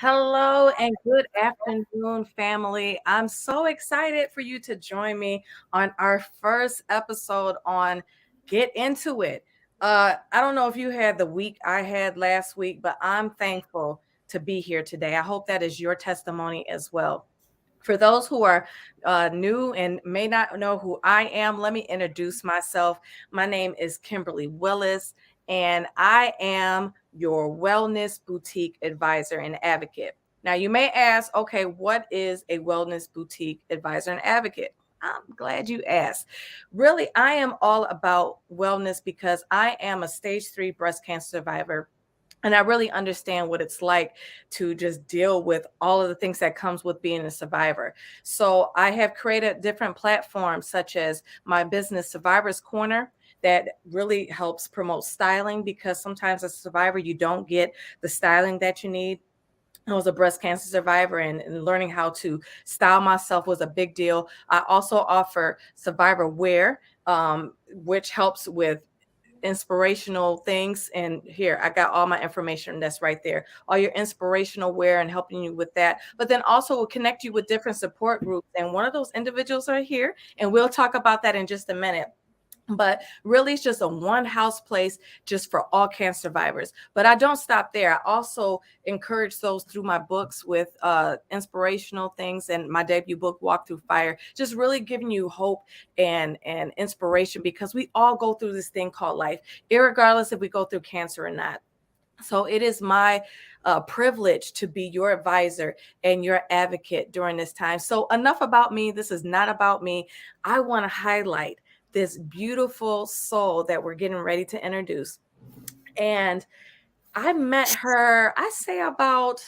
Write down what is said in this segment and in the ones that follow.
Hello and good afternoon, family. I'm so excited for you to join me on our first episode on Get Into It. I don't know if you had the week I had last week, but I'm thankful to be here today. I hope that is your testimony as well. For those who are new and may not know who I am, let me introduce myself. My name is Kimberly Willis, and I am your wellness boutique advisor and advocate. Now, you may ask, okay, what is a wellness boutique advisor and advocate? I'm glad you asked. Really, I am all about wellness because I am a stage 3 breast cancer survivor, and I really understand what it's like to just deal with all of the things that comes with being a survivor. So I have created different platforms such as my business Survivors Corner that really helps promote styling, because sometimes as a survivor you don't get the styling that you need. I was a breast cancer survivor, and learning how to style myself was a big deal. I also offer survivor wear, which helps with inspirational things. And here I got all my information that's right there, all your inspirational wear, and helping you with that, but then also will connect you with different support groups, and one of those individuals are here, and we'll talk about that in just a minute. But really, it's just a one house place just for all cancer survivors. But I don't stop there. I also encourage those through my books with inspirational things, and my debut book, Walk Through Fire, just really giving you hope and inspiration, because we all go through this thing called life, irregardless if we go through cancer or not. So it is my privilege to be your advisor and your advocate during this time. So enough about me. This is not about me. I want to highlight this beautiful soul that we're getting ready to introduce. And I met her, I say about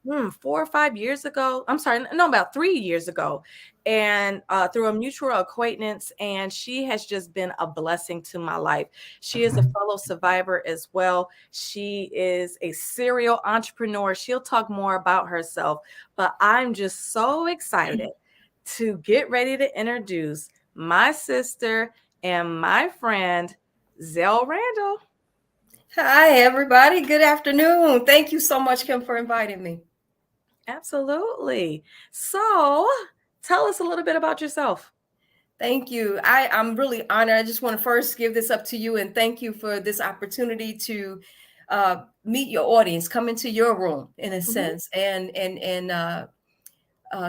4 or 5 years ago. I'm sorry, no, about 3 years ago, and through a mutual acquaintance. And she has just been a blessing to my life. She is a fellow survivor as well. She is a serial entrepreneur. She'll talk more about herself, but I'm just so excited to get ready to introduce my sister and my friend, Zell Randle. Hi, everybody. Good afternoon. Thank you so much, Kim, for inviting me. Absolutely. So tell us a little bit about yourself. Thank you. I'm really honored. I just want to first give this up to you and thank you for this opportunity to meet your audience, come into your room in a Mhm. sense, and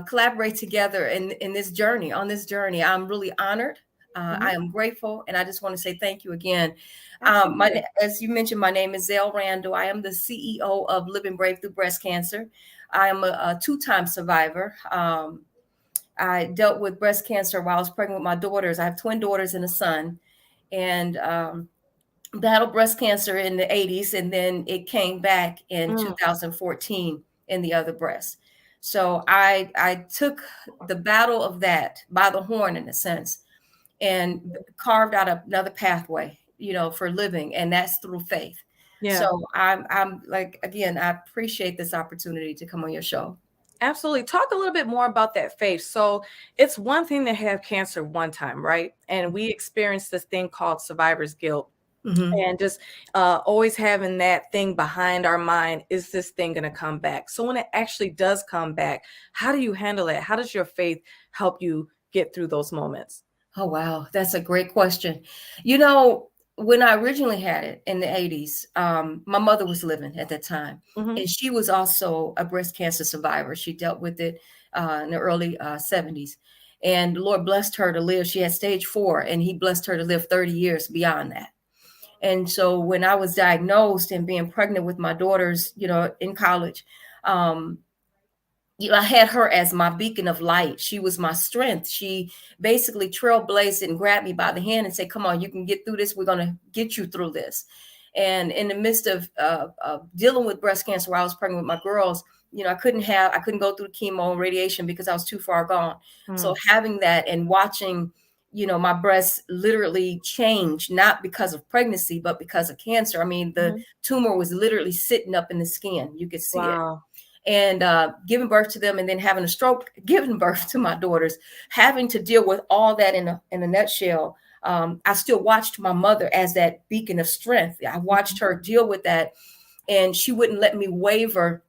collaborate together in this journey. On this journey, I'm really honored. I Mhm. am grateful, and I just want to say thank you again. Absolutely. As you mentioned, my name is Zell Randle. I am the CEO of Living Brave Through Breast Cancer. I am a two-time survivor. I dealt with breast cancer while I was pregnant with my daughters. I have twin daughters and a son, and battled breast cancer in the 80s, and then it came back in Mm. 2014 in the other breast. So I took the battle of that by the horn in a sense, and carved out another pathway, for living, and that's through faith. Yeah, So I'm like, again, I appreciate this opportunity to come on your show. absolutely. Talk a little bit more about that faith. So it's one thing to have cancer one time, right? And we experience this thing called survivor's guilt. Mhm. And just always having that thing behind our mind, is this thing going to come back? So when it actually does come back, how do you handle it? How does your faith help you get through those moments? Oh, wow. That's a great question. When I originally had it in the 80s, my mother was living at that time, Hmm. and she was also a breast cancer survivor. She dealt with it in the early 70s. And the Lord blessed her to live. She had stage 4, and He blessed her to live 30 years beyond that. And so when I was diagnosed and being pregnant with my daughters, in college, um, I had her as my beacon of light. She was my strength. She basically trailblazed and grabbed me by the hand and said, "Come on, you can get through this. We're going to get you through this." And in the midst of dealing with breast cancer while I was pregnant with my girls, I couldn't go through chemo and radiation because I was too far gone. So Mm. having that and watching, my breasts literally change, not because of pregnancy, but because of cancer. I mean, the Hmm. tumor was literally sitting up in the skin. You could see it, Wow. and giving birth to them, and then having a stroke, giving birth to my daughters, having to deal with all that in a nutshell. I still watched my mother as that beacon of strength. I watched her deal with that, and she wouldn't let me waver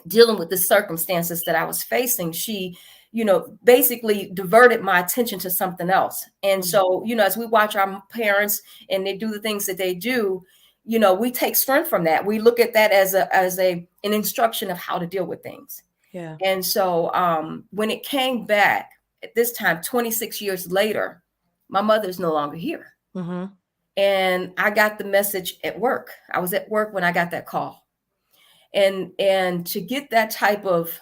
dealing with the circumstances that I was facing, she, basically diverted my attention to something else. And Mm. so, as we watch our parents and they do the things that they do, we take strength from that. We look at that as an instruction of how to deal with things. Yeah. And so when it came back at this time, 26 years later, my mother's no longer here. Mm-hmm. And I got the message at work. I was at work when I got that call. And to get that type of,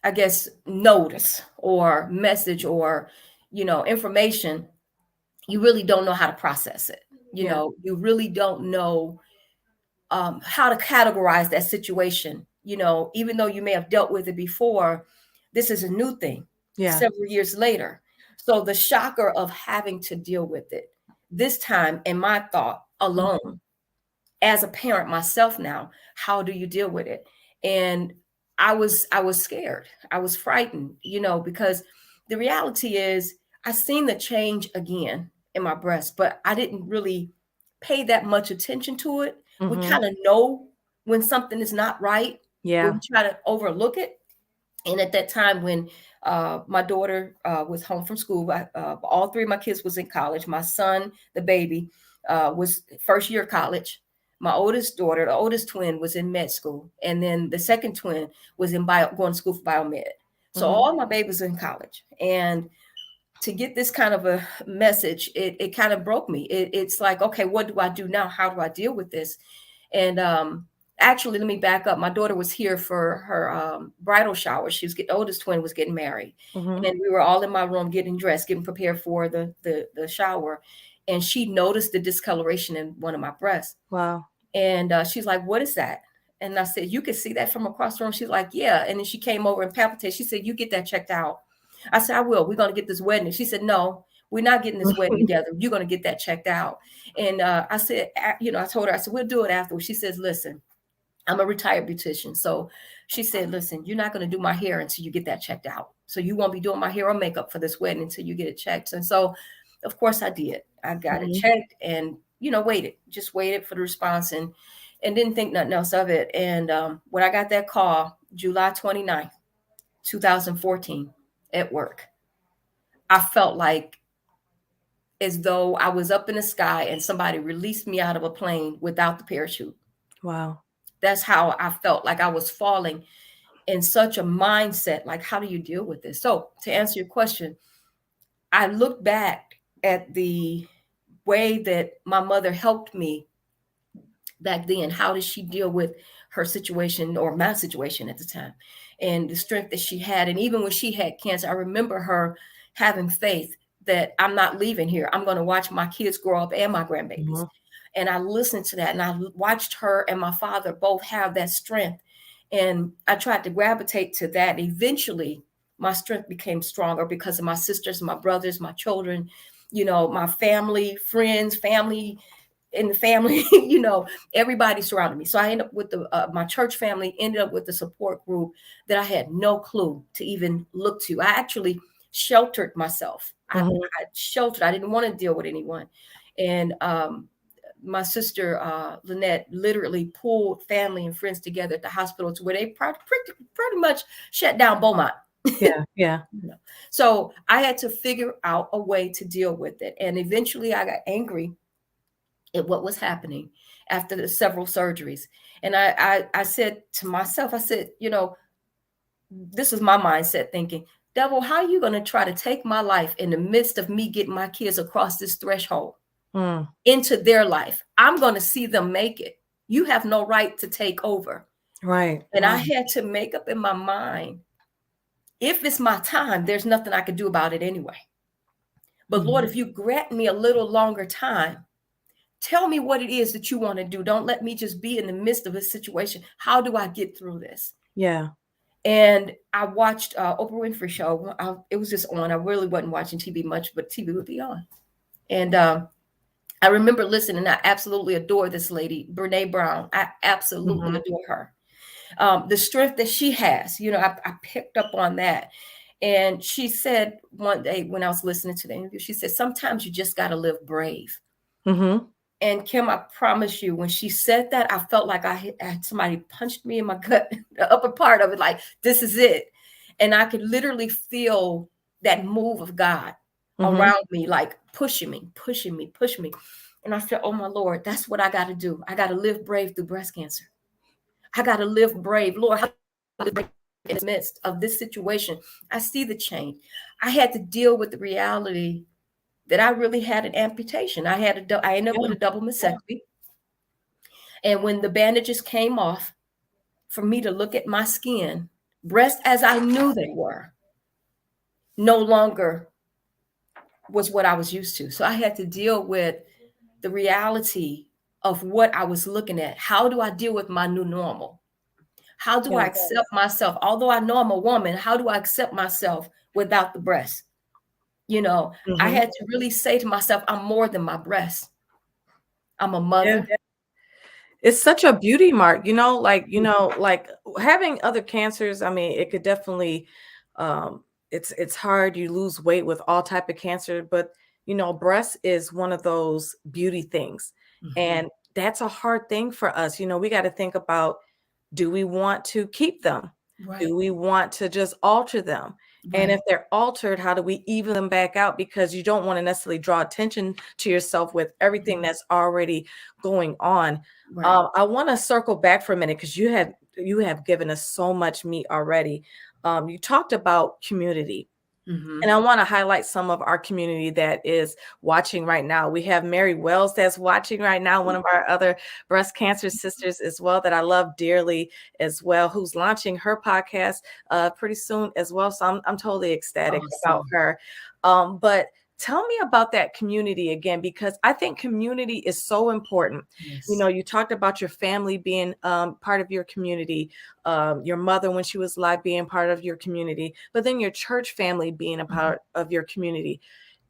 I guess, notice or message or, information, you really don't know how to process it. Yeah. You really don't know how to categorize that situation. Even though you may have dealt with it before, this is a new thing Yeah. several years later. So the shocker of having to deal with it this time, in my thought Mhm. alone, as a parent myself now, how do you deal with it? And I was scared. I was frightened, because the reality is I seen the change again in my breast, but I didn't really pay that much attention to it. We Mhm. kind of know when something is not right, but Yeah. we try to overlook it. And at that time when my daughter was home from school, all three of my kids was in college. My son, the baby, was first year college. My oldest daughter, the oldest twin, was in med school. And then the second twin was in going to school for biomed. So Mhm. all my babies in college. And to get this kind of a message, it kind of broke me. It's like, okay, what do I do now? How do I deal with this? And actually, let me back up. My daughter was here for her bridal shower. She was the oldest twin was getting married, Mhm. and we were all in my room getting dressed, getting prepared for the shower. And she noticed the discoloration in one of my breasts, Wow. and she's like, "What is that?" And I said, "You can see that from across the room." She's like, "Yeah." And then she came over and palpitated. She said, "You get that checked out." I said, "I will. We're going to get this wedding." She said, "No, we're not getting this wedding together. You're going to get that checked out." And I said, I told her, I said, "We'll do it afterwards." She says, "Listen, I'm a retired beautician." So she said, "Listen, you're not going to do my hair until you get that checked out. So you won't be doing my hair or makeup for this wedding until you get it checked." And so, of course, I did. I got it Mhm. checked and, just waited for the response and didn't think nothing else of it. And when I got that call, July 29th, 2014, at work, I felt like as though I was up in the sky and somebody released me out of a plane without the parachute. Wow. That's how I felt, like I was falling in such a mindset. Like, how do you deal with this? So, to answer your question, I look back at the way that my mother helped me back then. How did she deal with her situation or my situation at the time, and the strength that she had? And even when she had cancer, I remember her having faith that I'm not leaving here. I'm going to watch my kids grow up and my grandbabies. Mhm. And I listened to that, and I watched her and my father both have that strength. And I tried to gravitate to that. Eventually, my strength became stronger because of my sisters, my brothers, my children, my family, friends, family in the family, everybody surrounded me. So I ended up with my church family, ended up with the support group that I had no clue to even look to. I actually sheltered myself. Mhm. I sheltered. I didn't want to deal with anyone. And my sister, Lynette, literally pulled family and friends together at the hospital to where they pretty much shut down Beaumont. Yeah. Yeah. So I had to figure out a way to deal with it. And eventually I got angry at what was happening after the several surgeries. And I said to myself, I said, this is my mindset thinking, devil, how are you going to try to take my life in the midst of me getting my kids across this threshold Mm. into their life? I'm going to see them make it. You have no right to take over. Right. And I Right. had to make up in my mind, if it's my time, there's nothing I can do about it anyway. But Lord, Mhm. if you grant me a little longer time, tell me what it is that you want to do. Don't let me just be in the midst of a situation. How do I get through this? Yeah. And I watched Oprah Winfrey show. It was just on. I really wasn't watching TV much, but TV would be on. And I remember listening. I absolutely adore this lady, Brene Brown. I absolutely Mhm. adore her. The strength that she has, I picked up on that. And she said one day when I was listening to the interview, she said, sometimes you just got to live brave. Mhm. And Kim, I promise you, when she said that, I felt like had somebody punched me in my gut, the upper part of it, like, this is it. And I could literally feel that move of God Mm-hmm. around me, like pushing me, pushing me, pushing me. And I said, oh my Lord, that's what I got to do. I got to live brave through breast cancer. I got to live brave. Lord, how do I live brave in the midst of this situation? I see the change. I had to deal with the reality that I really had an amputation. I ended up with Yeah. a double mastectomy. And when the bandages came off, for me to look at my skin, breast as I knew they were, no longer was what I was used to. So I had to deal with the reality of what I was looking at. How do I deal with my new normal? How do I Yes. accept myself? Although I know I'm a woman, how do I accept myself without the breast? You know, I Mm-hmm. had to really say to myself, I'm more than my breast. I'm a Yeah. mother. It's such a beauty mark, like having other cancers. I mean, it could definitely, um, it's hard. You lose weight with all type of cancer, but breast is one of those beauty things, Mhm. and that's a hard thing for us. We got to think about, do we want to keep them? Right, Do we want to just alter them? And right, if they're altered, how do we even them back out? Because you don't want to necessarily draw attention to yourself with everything mhm, that's already going on. right. I want to circle back for a minute because you have given us so much meat already. You talked about community. And Mhm. I want to highlight some of our community that is watching right now. We have Mary Wells that's watching right now, one of our other breast cancer sisters as well, that I love dearly as well, who's launching her podcast pretty soon as well. So I'm totally ecstatic about Awesome. her. But tell me about that community again, because I think community is so important. Yes. You talked about your family being part of your community, your mother when she was alive being part of your community, but then your church family being a Mhm, part of your community,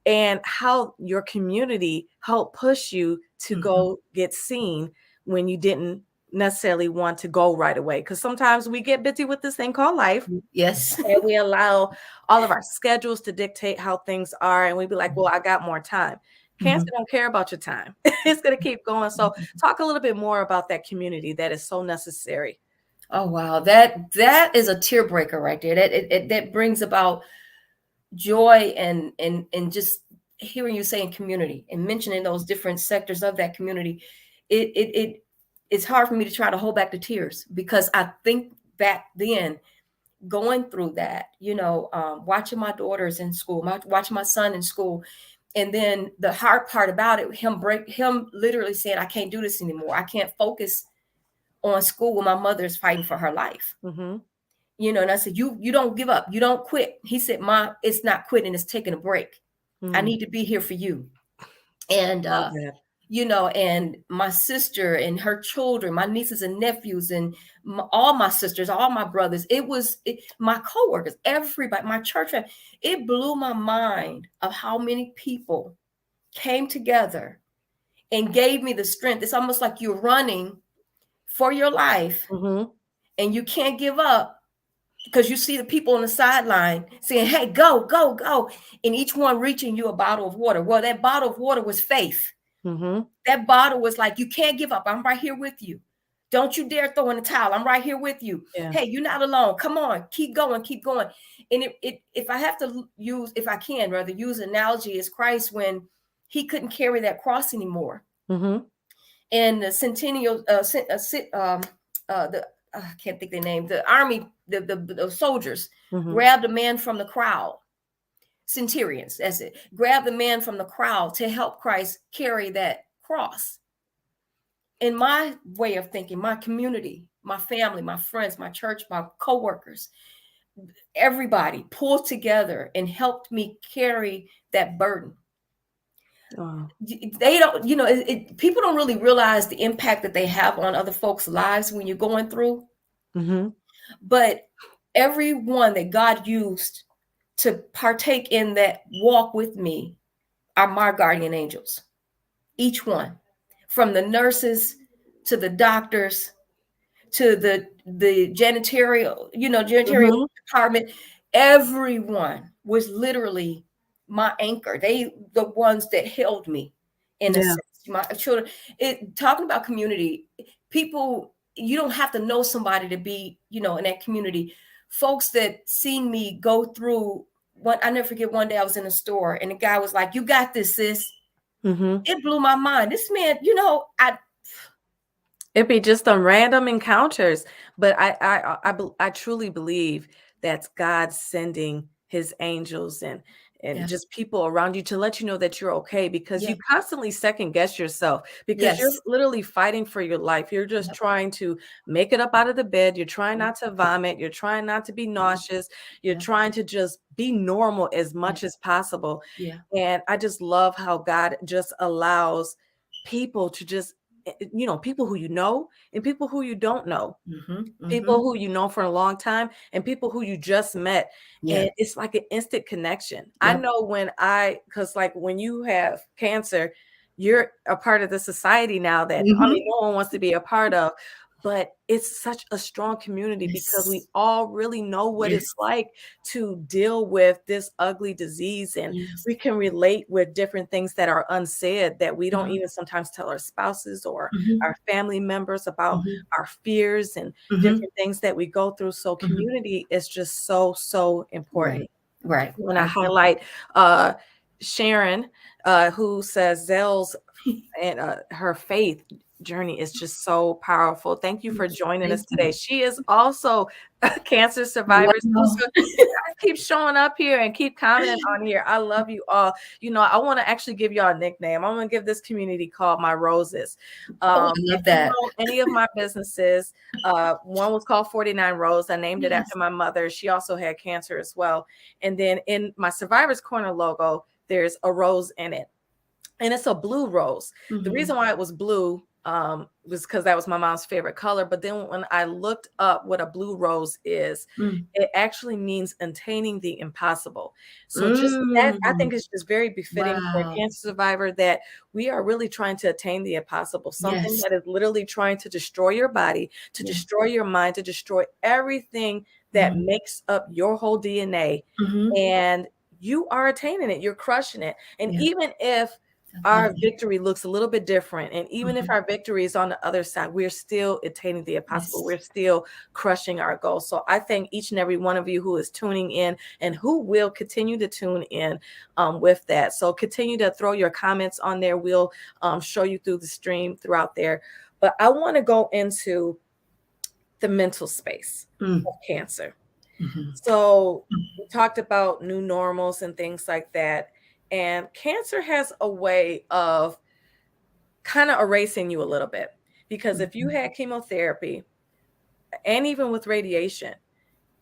and how your community helped push you to mhm. go get seen when you didn't necessarily want to go right away. Because sometimes we get busy with this thing called life, Yes. and we allow all of our schedules to dictate how things are, and we'd be like, well, I got more time. Cancer Mhm, don't care about your time. It's going to keep going. So mhm. talk a little bit more about that community that is so necessary. Oh wow, that is a tear breaker right there. That brings about joy and just hearing you saying community and mentioning those different sectors of that community. It's hard for me to try to hold back the tears because I think back then going through that, watching my daughters in school, watching my son in school, and then the hard part about it, him literally saying, "I can't do this anymore. I can't focus on school when my mother is fighting for her life." Mm-hmm. And I said, you don't give up, you don't quit. He said, "Ma, it's not quitting, it's taking a break. I Mm, need to be here for you." And love that. and my sister and her children, my nieces and nephews, and all my sisters, all my brothers, my coworkers, everybody, my church family, it blew my mind of how many people came together and gave me the strength. It's almost like you're running for your life Mm-hmm. and you can't give up because you see the people on the sideline saying, "Hey, go, go, go," and each one reaching you a bottle of water. Well, that bottle of water was faith. Mm-hmm. That bottle was like, "You can't give up. I'm right here with you. Don't you dare throw in the towel. I'm right here with you. Yeah. Hey, you're not alone. Come on, keep going, keep going." And if I have to use, if I can rather use analogy, is Christ when he couldn't carry that cross anymore, Mm-hmm. and the centennial, the I can't think their name, the army, the soldiers Mm-hmm. grabbed a man from the crowd, centurions, that's it, grabbed the man from the crowd to help Christ carry that cross. In my way of thinking, my community, my family, my friends, my church, my coworkers, everybody pulled together and helped me carry that burden. Wow. They don't, people don't really realize the impact that they have on other folks' lives when you're going through. Mm-hmm. But everyone that God used to partake in that walk with me are my guardian angels. Each one, from the nurses to the doctors to the janitorial Mm-hmm. department, everyone was literally my anchor. They the ones that held me in a Yeah. sense. my children. Talking about community, people, you don't have to know somebody to be, in that community. Folks that seen me go through one, I never forget, one day I was in a store and the guy was like, "You got this, sis." Mm-hmm. It blew my mind. This man, It'd be just on random encounters, but I truly believe that's God sending his angels and yeah, just people around you to let you know that you're okay, because yeah, you constantly second guess yourself, because you're yes, literally fighting for your life. You're just yep, trying to make it up out of the bed. You're trying yep, not to vomit. You're trying not to be mhm, nauseous. You're yeah, trying to just be normal as yeah, much as possible. yeah, And I just love how God just allows people to just people who you know and people who you don't know, mm-hmm, mm-hmm, people who you know for a long time and people who you just met. yeah, And it's like an instant connection. I yep, know because like when you have cancer, you're a part of the society now that, I mean, mm-hmm, no one wants to be a part of. But it's such a strong community because we yes, all really know what it's yes, like to deal with this ugly disease. And yes, we can relate with different things that are unsaid that we don't mm-hmm, even sometimes tell our spouses or mm-hmm, our family members about mm-hmm, our fears and mm-hmm, different things that we go through. So mm-hmm. community is just so, so Right, important. right. I want to I highlight uh, Sharon, who says Zell's and her faith journey is just so powerful. Thank you for joining thank us you. today. She is also a cancer survivor too. Wow. So you guys keep showing up here and keep commenting on here. I love you all. I want to actually give y'all a nickname. I'm going to give this community called My Roses. Oh, I If love you that. know any of my businesses, one was called 49 Rose. I named it Yes. after my mother. She also had cancer as well. And then in my Survivors Corner logo, there's a rose in it, and it's a blue rose. The Mm-hmm. reason why it was blue was because that was my mom's favorite color. But then when I looked up what a blue rose is, it actually means attaining the impossible. So just that, I Mm. think it's just very befitting for a Wow. cancer survivor that we are really trying to attain the impossible, something Yes. that is literally trying to destroy your body, to Yeah. destroy your mind, to destroy everything that Mm-hmm. makes up your whole DNA. Mm-hmm. And you are attaining it, you're crushing it. And Yeah. even if I love our that. victory looks a little bit different, and even if Mm-hmm. our victory is on the other side, we're still attaining the impossible. Yes. We're still crushing our goals. So I thank each and every one of you who is tuning in and who will continue to tune in with that. So continue to throw your comments on there. We'll show you through the stream throughout there. But I want to go into the mental space Mm. of cancer. Mm-hmm. So we talked about new normals and things like that. And cancer has a way of kind of erasing you a little bit, because if you Mm-hmm. had chemotherapy and even with radiation,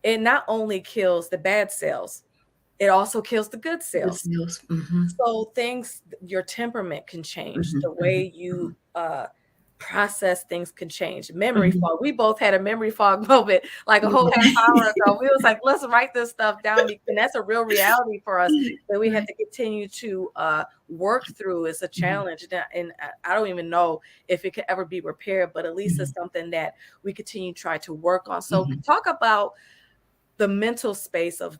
it not only kills the bad cells, it also kills the good Good cells. skills. Mm-hmm. So your temperament can change, Mm-hmm. the way you process things can change. Memory Mm-hmm. fog. We both had a memory fog moment like a whole half hour ago. We was like, let's write this stuff down, and that's a real reality for us that we have Right. to continue to work through. It's a Mm-hmm. challenge, and I don't even know if it could ever be repaired, but at least it's something that we continue to try to work on. So Mm-hmm. talk about the mental space of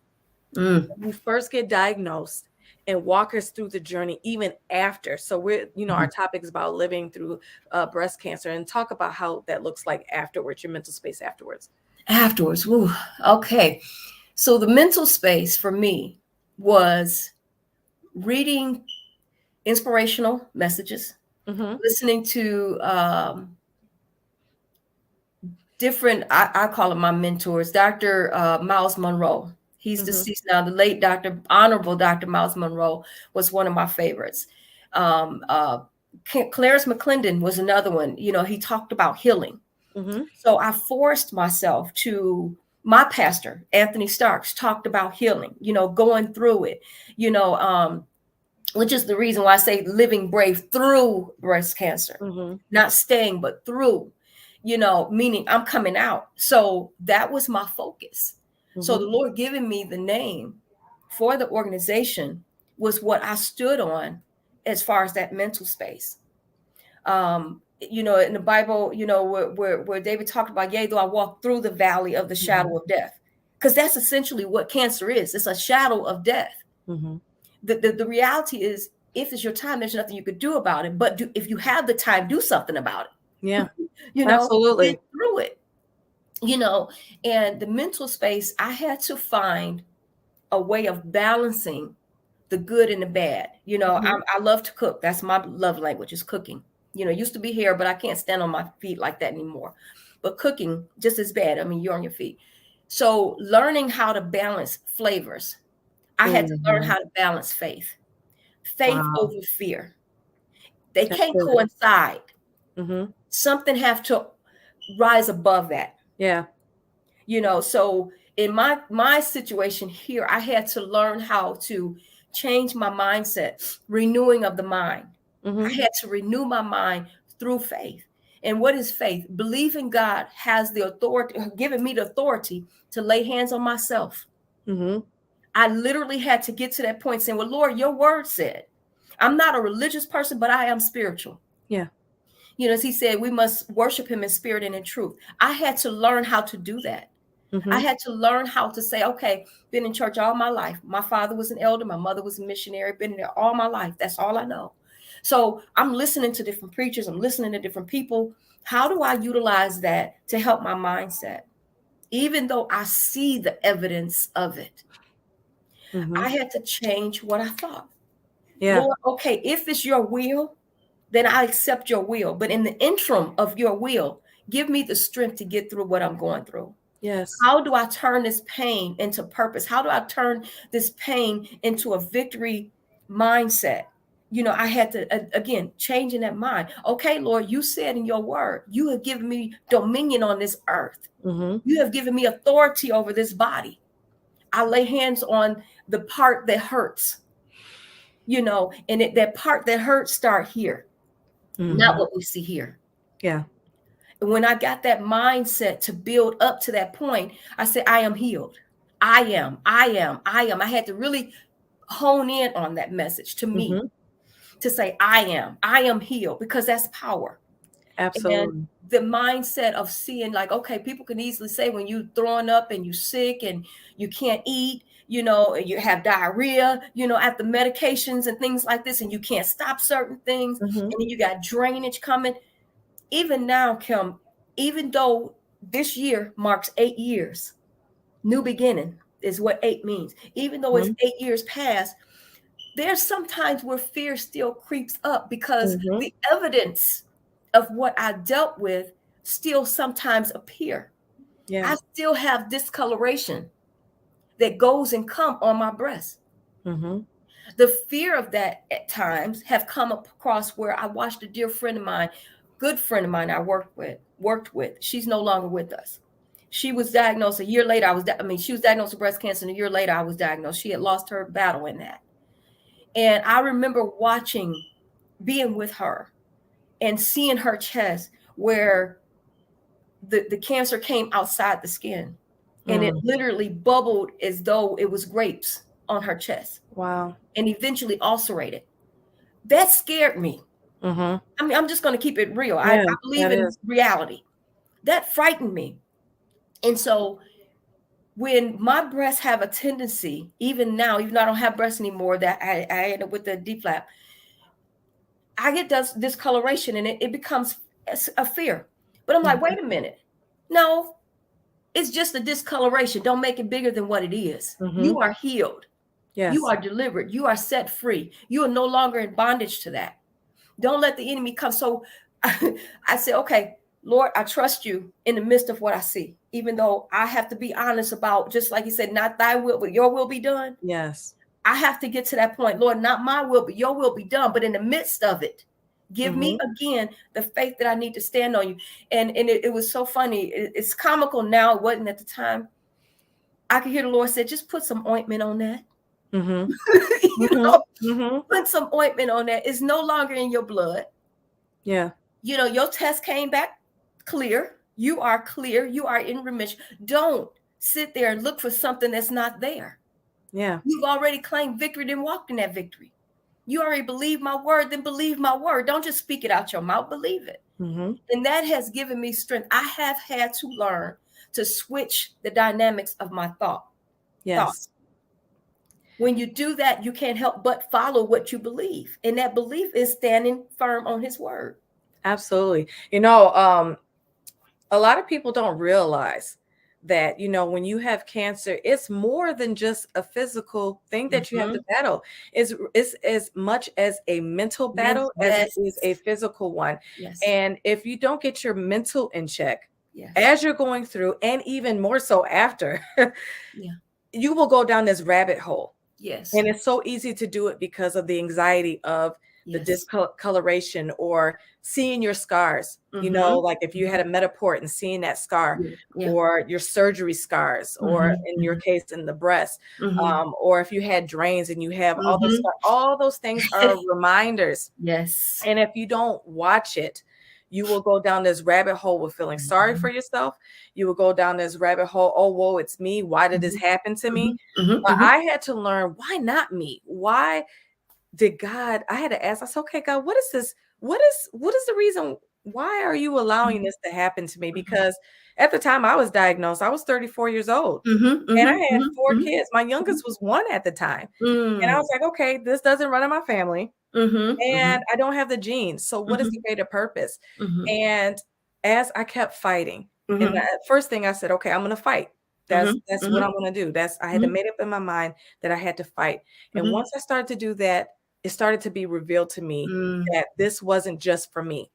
Mm. when you first get diagnosed, and walk us through the journey even after. So our Mhm. topic is about living through breast cancer, and talk about how that looks like afterwards, your mental space afterwards. Afterwards. Woo. Okay. So the mental space for me was reading inspirational messages, Mm-hmm. listening to different, I call them my mentors. Dr. Miles Monroe. He's Mm-hmm. deceased now. The late Honorable Dr. Miles Monroe was one of my favorites. Um, uh, Clarence McClendon was another one. He talked about healing. Mm-hmm. So I forced myself to, my pastor, Anthony Starks, talked about healing, going through it, you know, um, which is the reason why I say living brave through breast cancer, Mm-hmm. not staying, but through, meaning I'm coming out. So that was my focus. So Mm-hmm. the Lord giving me the name for the organization was what I stood on as far as that mental space. In the Bible, where David talked about, yea, though I walk through the valley of the Mm-hmm. shadow of death, because that's essentially what cancer is. It's a shadow of death. Mm-hmm. The reality is if it's your time, there's nothing you could do about it. But if you have the time, do something about it. Yeah, You know, absolutely. get through it. You know, and the mental space, I had to find a way of balancing the good and the bad. You know, Mhm. I love to cook. That's my love language, is cooking. You know, it used to be hair, but I can't stand on my feet like that anymore. But cooking, just as bad. I mean, you're on your feet. So learning how to balance flavors, I had to learn Mhm. how to balance faith Wow, over fear. They that's can't good. coincide. Mhm. Something have to rise above that. Yeah. You know, so in my situation here, I had to learn how to change my mindset, renewing of the mind. I Mhm. had to renew my mind through faith. And what is faith? Believing God has the authority, given me the authority to lay hands on myself. Mhm. I literally had to get to that point saying, well, Lord, your word said, I'm not a religious person, but I am spiritual. Yeah. You know, as he said, we must worship him in spirit and in truth. I had to learn how to do that. I Mhm. had to learn how to say, okay, been in church all my life. My father was an elder. My mother was a missionary, been in there all my life. That's all I know. So I'm listening to different preachers. I'm listening to different people. How do I utilize that to help my mindset? Even though I see the evidence of it, I Mhm. had to change what I thought. Yeah. Lord, okay, if it's your will, then I accept your will. But in the interim of your will, give me the strength to get through what I'm going through. Yes. How do I turn this pain into purpose? How do I turn this pain into a victory mindset? You know, I had to, again, changing that mind. Okay, Lord, you said in your word, you have given me dominion on this earth. Mhm. You have given me authority over this body. I lay hands on the part that hurts, you know, and that part that hurts start here, not Mhm. what we see here. Yeah. And when I got that mindset to build up to that point, I said, I am healed. I am. I had to really hone in on that message to me, Mhm. to say, I am healed, because that's power. And Absolutely. the mindset of seeing, like, okay, people can easily say when you throwing up and you sick and you can't eat, you know, and you have diarrhea, you know, after medications and things like this, and you can't stop certain things, Mhm. and then you got drainage coming. Even now, Kim, even though this year marks 8 years, new beginning is what 8 means. Even though it's Mhm. 8 years past, there's sometimes where fear still creeps up, because Mhm. the evidence of what I dealt with still sometimes appear. Yeah. I still have discoloration that goes and come on my breast. Mhm. The fear of that at times have come across where I watched a dear friend of mine, good friend of mine I worked with. She's no longer with us. She was diagnosed a year later. She was diagnosed with breast cancer, and a year later I was diagnosed. She had lost her battle in that. And I remember being with her and seeing her chest where the cancer came outside the skin, and it Mm. literally bubbled as though it was grapes on her chest, Wow. and eventually ulcerated. That scared me. Mhm. I mean, I'm just going to keep it real. I Yeah, believe that in is. reality. That frightened me. And so when my breasts have a tendency, even now, even though I don't have breasts anymore, that I end up with the D flap, I get this discoloration, and it becomes a fear. But I'm like, Mhm. wait a minute. No, it's just a discoloration. Don't make it bigger than what it is. Mhm. You are healed. You Yes. are delivered. You are set free. You are no longer in bondage to that. Don't let the enemy come. So I said, okay, Lord, I trust you in the midst of what I see, even though I have to be honest about, just like he said, not thy will, but your will be done. Yes. I have to get to that point. Lord, not my will, but your will be done. But in the midst of it, give me Mhm. again the faith that I need to stand on you. And it was so funny. It's comical now. It wasn't at the time. I could hear the Lord say, just put some ointment on that. Mhm. You Mhm. know, Mhm. put some ointment on that. It's no longer in your blood. Yeah. You know, your test came back clear. You are clear. You are in remission. Don't sit there and look for something that's not there. Yeah. You've already claimed victory, then walked in that victory. You already believe my word, then believe my word. Don't just speak it out your mouth, believe it. Mhm. And that has given me strength. I have had to learn to switch the dynamics of my thoughts. Yes. When you do that, you can't help but follow what you believe. And that belief is standing firm on his word. Absolutely. A lot of people don't realize that, when you have cancer, it's more than just a physical thing that you have to Mm-hmm. battle. It's as much as a mental battle as it Yes. is a physical one. Yes. And if you don't get your mental in check Yes. as you're going through, and even more so after, Yeah. you will go down this rabbit hole. Yes. And it's so easy to do it because of the anxiety of the Yes. discoloration or seeing your scars. Mm-hmm. Like if you had a Metaport and seeing that scar, Yeah. Yeah. or your surgery scars, or in your Mm-hmm. case in the breast, Mm-hmm. or if you had drains and you have Mm-hmm. all those things are reminders. Yes. And if you don't watch it, you will go down this rabbit hole with feeling sorry for Mm-hmm. yourself. You will go down this rabbit hole. Oh, whoa, it's me. Why did this Mm-hmm. happen to me? Mm-hmm. But Mm-hmm. I had to learn, why not me? Why did God? I had to ask. I said, okay, God, what is this? What is the reason? Why are you allowing this to happen to me? Because at the time I was diagnosed, I was 34 years old. Mm-hmm. And I Mm-hmm. had Mm-hmm. 4 Mm-hmm. kids. My youngest was 1 at the time. And I was like, okay, this doesn't run in my family. Mm-hmm. And Mm-hmm. I don't have the genes. So what is the greater purpose? Mm-hmm. And as I kept fighting, and Mm-hmm. the first thing I said, okay, I'm gonna fight. Mm-hmm. That's what Mm-hmm. I'm gonna do. I had to Mm-hmm. make up in my mind that I had to fight. And Mm-hmm. once I started to do that, it started to be revealed to me Mm-hmm. that this wasn't just for me,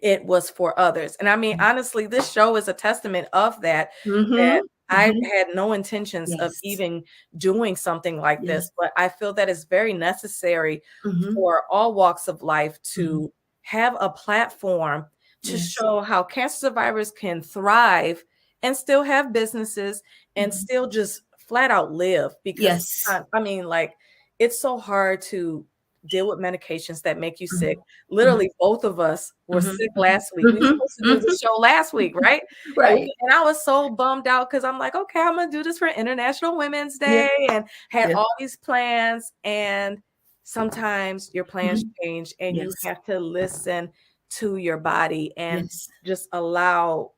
it was for others. And I mean, honestly, this show is a testament of that, that Mm-hmm. I Mm-hmm. had no intentions of Yes. even doing something like Yes. this, but I feel that it's very necessary Mm-hmm. for all walks of life Mm-hmm. to have a platform to Yes. show how cancer survivors can thrive and still have businesses and Mm-hmm. still just flat out live. Because Yes. I mean, like, it's so hard to deal with medications that make you Mm-hmm. sick. Literally, both of us were Mm-hmm. sick last week. We were Mm-hmm. supposed to do Mm-hmm. the show last week, right? Right. And I was so bummed out because I'm like, okay, I'm gonna do this for International Women's Yeah. Day, and had Yeah. all these plans. And sometimes your plans Mm-hmm. change, and you Yes. have to listen to your body and Yes. just allow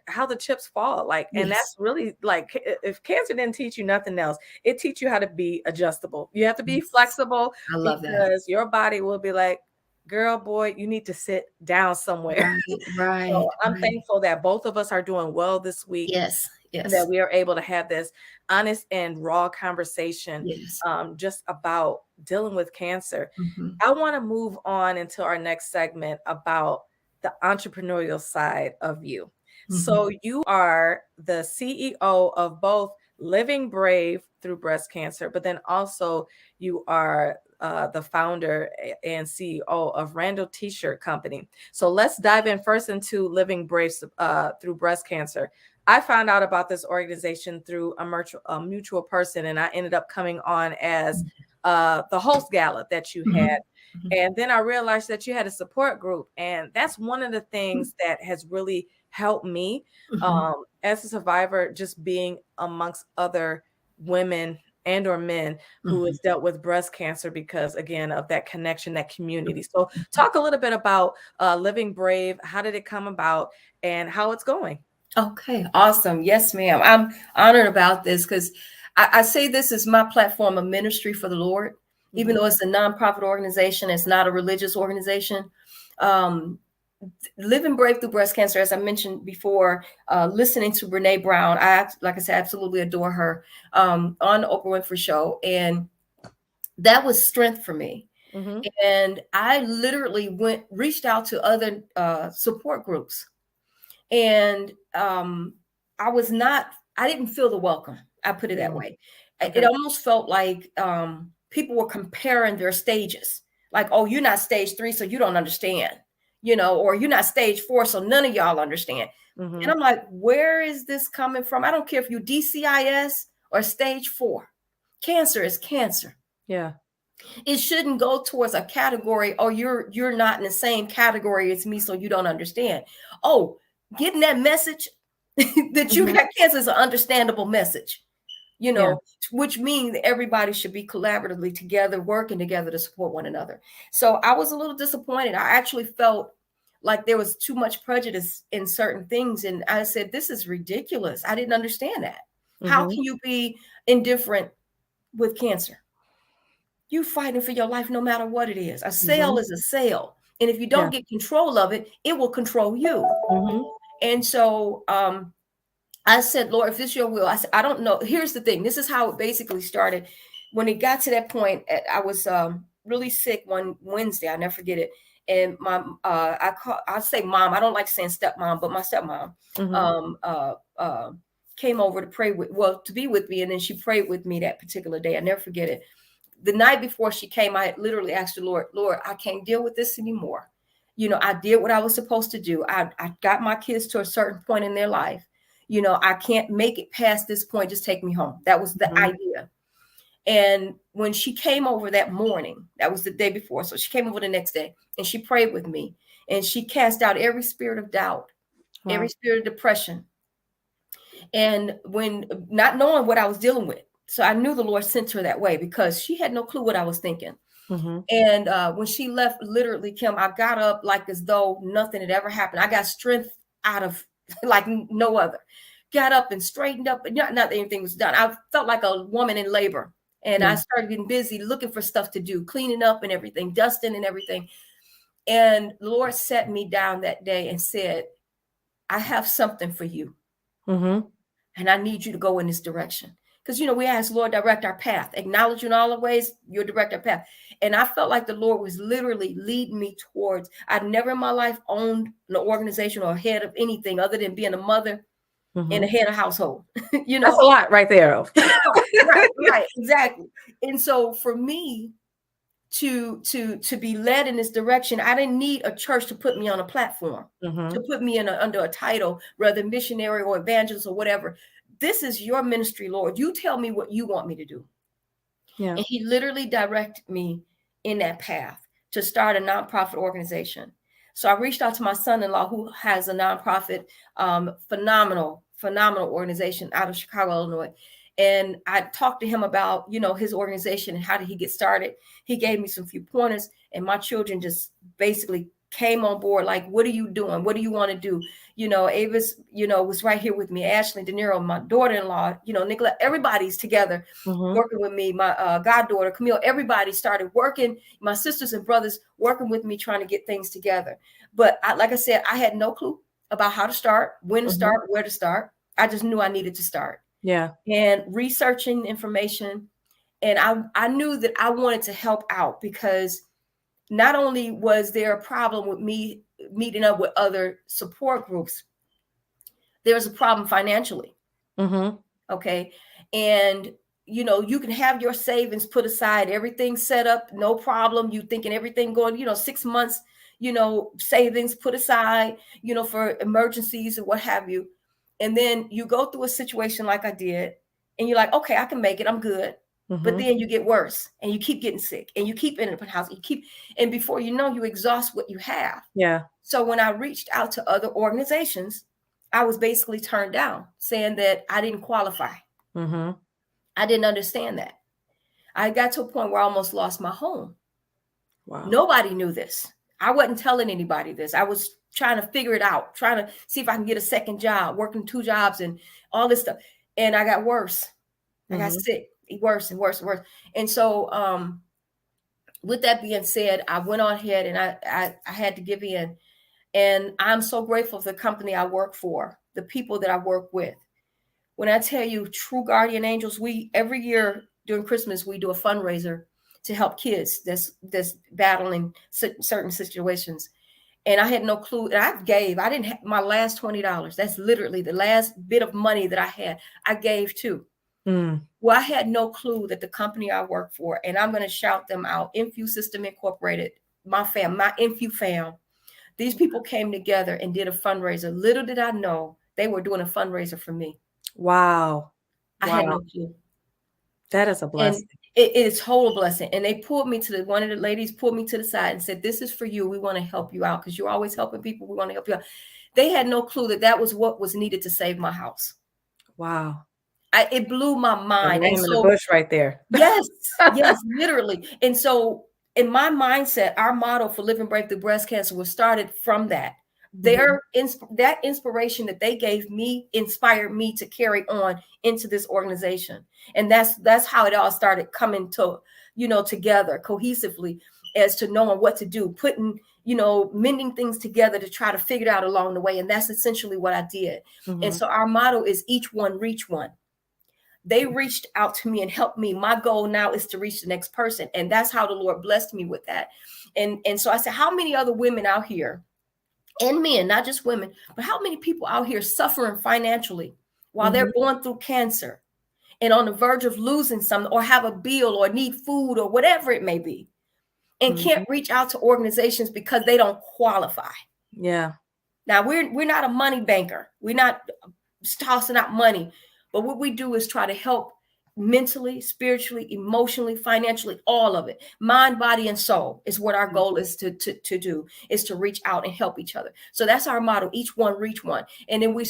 how the chips fall. Like, and Yes. that's really, like, if cancer didn't teach you nothing else, it teach you how to be adjustable. You have to be Yes. flexible, I love that. because your body will be like, girl, boy, you need to sit down somewhere. Right. Right. So I'm Right. thankful that both of us are doing well this week, Yes. and that Yes. we are able to have this honest and raw conversation, Yes. just about dealing with cancer. Mm-hmm. I want to move on into our next segment about the entrepreneurial side of you. Mm-hmm. So you are the CEO of both Living Brave through breast cancer, but then also you are the founder and CEO of Randle T-shirt company. So let's dive in first into Living Brave through breast cancer. I found out about this organization through a mutual person, and I ended up coming on as the host gala that you Mm-hmm. had. And then I realized that you had a support group. And that's one of the things that has really helped me Mm-hmm. as a survivor, just being amongst other women and or men who Mm-hmm. has dealt with breast cancer, because again of that connection, that community. So talk a little bit about Living Brave. How did it come about and how it's going? Okay, awesome. Yes, ma'am. I'm honored about this because I say this is my platform of ministry for the Lord, even Mm-hmm. though it's a nonprofit organization, it's not a religious organization. Um, Living Brave through breast cancer, as I mentioned before, listening to Brene Brown, like I said, absolutely adore her on the Oprah Winfrey Show, and that was strength for me. Mm-hmm. And I literally reached out to other support groups, and I didn't feel the welcome. I put it that Mm. way. It Okay. almost felt like people were comparing their stages, like, oh, you're not stage 3, so you don't understand, or you're not stage 4, so none of y'all understand. Mm-hmm. And I'm like, where is this coming from? I don't care if you DCIS or stage 4. Cancer is cancer. Yeah. It shouldn't go towards a category. Oh, you're not in the same category as me, so you don't understand. Oh, getting that message that you Mm-hmm. got cancer is an understandable message, Yeah. which means that everybody should be collaboratively together, working together to support one another. So I was a little disappointed. I actually felt like there was too much prejudice in certain things. And I said, this is ridiculous. I didn't understand that. How Mm-hmm. can you be indifferent with cancer. You fighting for your life no matter what it is. A Mm-hmm. cell is a cell. And if you Yeah. don't get control of it, it will control you. Mm-hmm. And so I said, Lord, if this is your will, I said, I don't know. Here's the thing. This is how it basically started. When it got to that point, I was really sick one Wednesday. I never forget it. And I say mom. I don't like saying stepmom, but my stepmom Mm-hmm. um, uh, uh, came over to pray to be with me, and then she prayed with me that particular day. I never forget it. The night before she came, I literally asked the Lord, I can't deal with this anymore. I did what I was supposed to do. I got my kids to a certain point in their life. I can't make it past this point. Just take me home. That was the Mm-hmm. idea. And when she came over that morning, that was the day before. So she came over the next day and she prayed with me and she cast out every spirit of doubt, every Wow. spirit of depression. And when not knowing what I was dealing with. So I knew the Lord sent her that way because she had no clue what I was thinking. Mm-hmm. And when she left, literally, Kim, I got up like as though nothing had ever happened. I got strength out of like no other. Got up and straightened up, but not that anything was done. I felt like a woman in labor. And I Yeah. started getting busy looking for stuff to do, cleaning up and everything, dusting and everything. And the Lord set me down that day and said, I have something for you. Mm-hmm. And I need you to go in this direction. Because, we ask, Lord, direct our path. Acknowledge you in all the ways, you'll direct our path. And I felt like the Lord was literally leading me towards, I've never in my life owned an organization or head of anything other than being a mother and Mm-hmm. a head of household, That's a lot right there. right, exactly. And so for me to be led in this direction, I didn't need a church to put me on a platform, Mm-hmm. to put me under a title, whether missionary or evangelist or whatever. This is your ministry, Lord. You tell me what you want me to do. Yeah. And he literally directed me in that path to start a nonprofit organization. So I reached out to my son-in-law, who has a nonprofit, phenomenal organization out of Chicago, Illinois. And I talked to him about, his organization and how did he get started. He gave me some few pointers, and my children just basically came on board. Like, what are you doing? What do you want to do? Avis, was right here with me. Ashley, De Niro, my daughter-in-law, Nicola, everybody's together Mm-hmm. working with me. My goddaughter, Camille, everybody started working. My sisters and brothers working with me, trying to get things together. But like I said, I had no clue about how to start, when to Mm-hmm. start, where to start. I just knew I needed to start. Yeah. And researching information. And I knew that I wanted to help out because not only was there a problem with me meeting up with other support groups, there was a problem financially. Mm-hmm. Okay. And you can have your savings put aside, everything set up, no problem. You thinking everything going, 6 months, savings put aside, for emergencies or what have you. And then you go through a situation like I did, and you're like, okay, I can make it. I'm good. But Mm-hmm. then you get worse and you keep getting sick and you keep ending up in house. And before you know, you exhaust what you have. Yeah. So when I reached out to other organizations, I was basically turned down, saying that I didn't qualify. Mm-hmm. I didn't understand that. I got to a point where I almost lost my home. Wow. Nobody knew this. I wasn't telling anybody this. I was trying to figure it out, trying to see if I can get a second job, working 2 jobs and all this stuff. And I got worse. I got Mm-hmm. sick, worse and worse and worse. And so with that being said, I went on ahead and I had to give in. And I'm so grateful for the company I work for, the people that I work with. When I tell you, True Guardian Angels, we every year during Christmas we do a fundraiser to help kids that's battling certain situations. And I had no clue. And I didn't have my last $20. That's literally the last bit of money that I had. I gave to. Mm. Well, I had no clue that the company I work for, and I'm going to shout them out, Infu System Incorporated, my Infu fam. These people came together and did a fundraiser. Little did I know they were doing a fundraiser for me. Wow. I had Wow. no clue. That is a And blessing. it is total blessing. And they pulled me to one of the ladies pulled me to the side and said, this is for you. We want to help you out because you're always helping people. We want to help you out. They had no clue that was what was needed to save my house. Wow. It blew my The mind. And name in the so, bush right there. yes, literally. And so in my mindset, our motto for Living Breakthrough Breast Cancer was started from that. that inspiration that they gave me inspired me to carry on into this organization. And that's how it all started coming to, together cohesively, as to knowing what to do, putting, mending things together to try to figure it out along the way. And that's essentially what I did. And so our motto is each one reach one. They reached out to me and helped me. My goal now is to reach the next person. And that's how the Lord blessed me with that. And so I said, how many other women out here, and men, not just women, but how many people out here suffering financially while they're going through cancer and on the verge of losing something, or have a bill, or need food, or whatever it may be, and can't reach out to organizations because they don't qualify? Yeah. Now we're not a money banker. We're not tossing out money, but what we do is try to help mentally, spiritually, emotionally, financially, all of it, mind, body, and soul is what our goal is to do, is to reach out and help each other. So that's our motto: each one reach one. And then we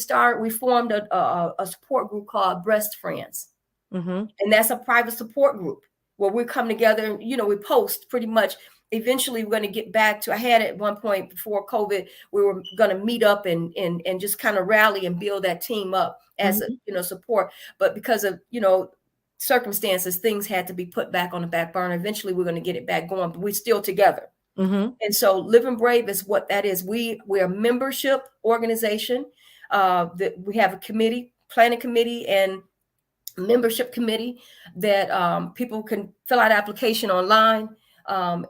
formed a support group called Breast Friends. And that's a private support group where we come together and, we post pretty much. Eventually we're going to get back to, I had at one point before COVID, we were going to meet up and just kind of rally and build that team up as support. But because of, circumstances, things had to be put back on the back burner. Eventually we're going to get it back going, but we're still together. And so Living Brave is what that is. We're a membership organization. That we have a committee, planning committee, and membership committee that people can fill out application online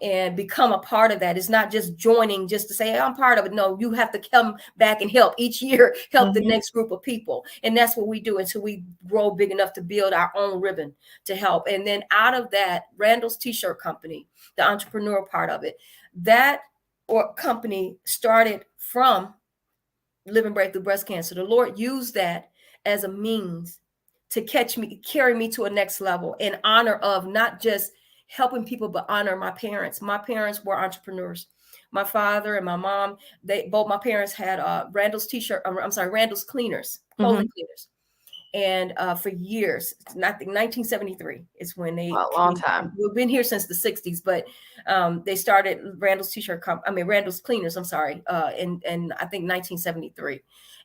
and become a part of that. It's not just joining just to say, hey, I'm part of it. No, you have to come back and help each year, help the next group of people. And that's what we do until we grow big enough to build our own ribbon to help. And then out of that, Randle's T-shirt company, the entrepreneur part of it, that company started from Living Brave Through Breast Cancer. The Lord used that as a means to carry me to a next level in honor of not just helping people, but honor my parents. My parents were entrepreneurs. My father and my mom, both my parents had Randle's Randle's Cleaners, clothing cleaners. And for years, I think 1973 is when they, a long time. We've been here since the 60s, but they started Randle's Randle's Cleaners, and I think 1973.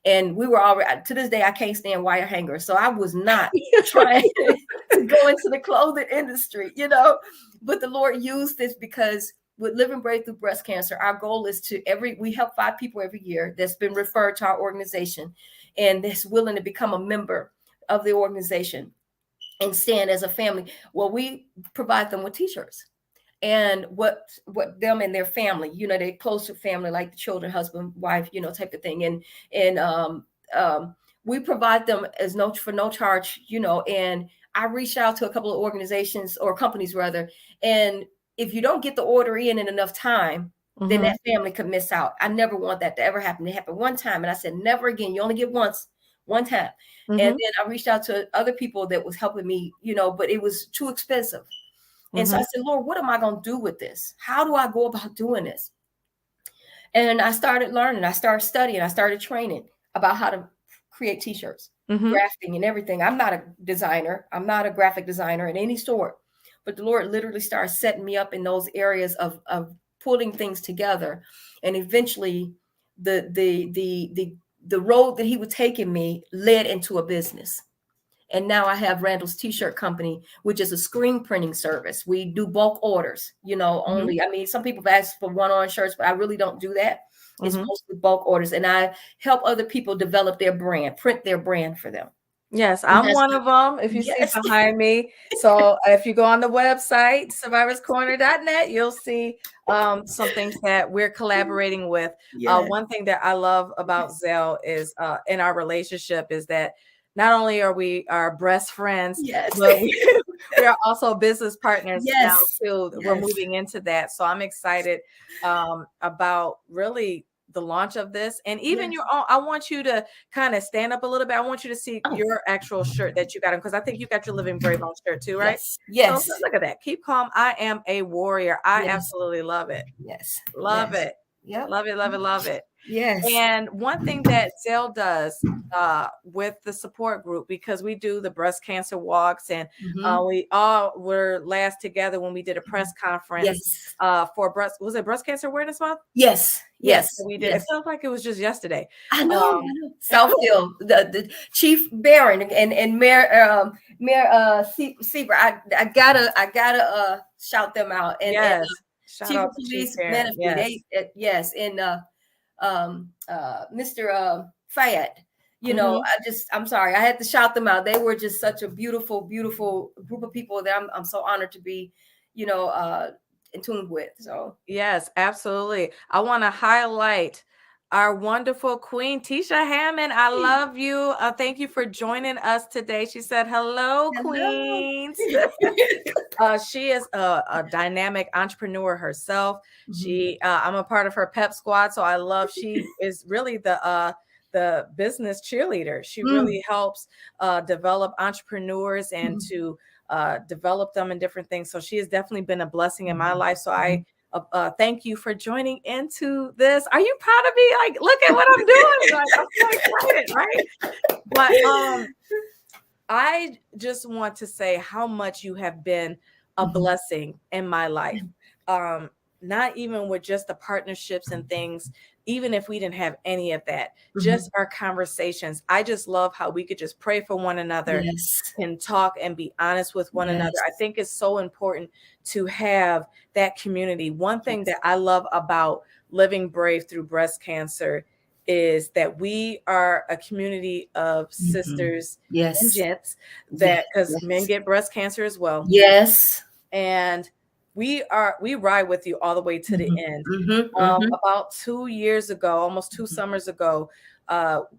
And we were already, to this day, I can't stand wire hangers. So I was not trying to go into the clothing industry, but the Lord used this because with Living Brave Through Breast Cancer, our goal is we help 5 people every year that's been referred to our organization and that's willing to become a member of the organization and stand as a family. Well, we provide them with T-shirts. And what them and their family, they're close to family, like the children, husband, wife, type of thing. And we provide them for no charge, and I reached out to a couple of organizations or companies rather. And if you don't get the order in enough time, then that family could miss out. I never want that to ever happen. It happened one time. And I said, never again. You only get one time. And then I reached out to other people that was helping me, but it was too expensive. And so I said, Lord, what am I going to do with this? How do I go about doing this? And I started learning. I started studying. I started training about how to create T-shirts, drafting and everything. I'm not a designer. I'm not a graphic designer in any sort. But the Lord literally started setting me up in those areas of pulling things together. And eventually the road that he was taking me led into a business. And now I have Randle's T-shirt company, which is a screen printing service. We do bulk orders, only. I mean, some people have asked for one-on shirts, but I really don't do that. It's mostly bulk orders. And I help other people develop their brand, print their brand for them. Yes, I'm one of them. If you see behind me. So if you go on the website, survivorscorner.net, you'll see some things that we're collaborating with. One thing that I love about Zell is in our relationship is that not only are we our best friends, but we are also business partners now too. We're moving into that. So I'm excited about really the launch of this, and even your own. I want you to kind of stand up a little bit. I want you to see your actual shirt that you got on, because I think you got your Living Brave on shirt too, right? Yes. So look at that. Keep calm. I am a warrior. I absolutely love it. Yes. Love it. Yeah. Love it. Love it. Love it. Yes. And one thing that Zell does with the support group, because we do the breast cancer walks, and Mm-hmm. we all were last together when we did a press conference Yes. for was it Breast Cancer Awareness Month? Yes. Yes, Yes. so we did. It Yes. felt like it was just yesterday. I know. I Um, know. Southfield, the Chief Barron and Mayor Seaver. I gotta shout them out, and yes, shout Chief out of to Chief Police Barron. Menifee. Yes. Yes, and Mr. Fayette. Hmm. I'm sorry, I had to shout them out. They were just such a beautiful, beautiful group of people that I'm so honored to be, you know, uh, in tune with. So Yes, absolutely. I want to highlight our wonderful Queen Tisha Hammond. I love you. Thank you for joining us today. She said, "Hello, hello. Queens." She is a dynamic entrepreneur herself. Mhm. I'm a part of her pep squad, so I love. She is really the business cheerleader. She Mm. really helps develop entrepreneurs and Mhm. to develop them in different things. So she has definitely been a blessing in my Mhm. life. So I Mhm. thank you for joining into this. Are you proud of me? Like, look at what I'm doing. Like, I'm so excited, right? But I just want to say how much you have been a Mhm. blessing in my life. Um, Not even with just the partnerships and things, even if we didn't have any of that, just Mhm. our conversations. I just love how we could just pray for one another, Yes. can talk and be honest with one another. Yes. I think it's so important to have that community. One thing Yes. that I love about living brave through breast cancer is that we are a community of Mhm. sisters and Yes. gents, Yes. that because men Yes. get breast cancer as well, Yes. and we ride with you all the way to the Mhm. end. Mhm. Mhm. About 2 years ago, almost two Mhm. summers ago,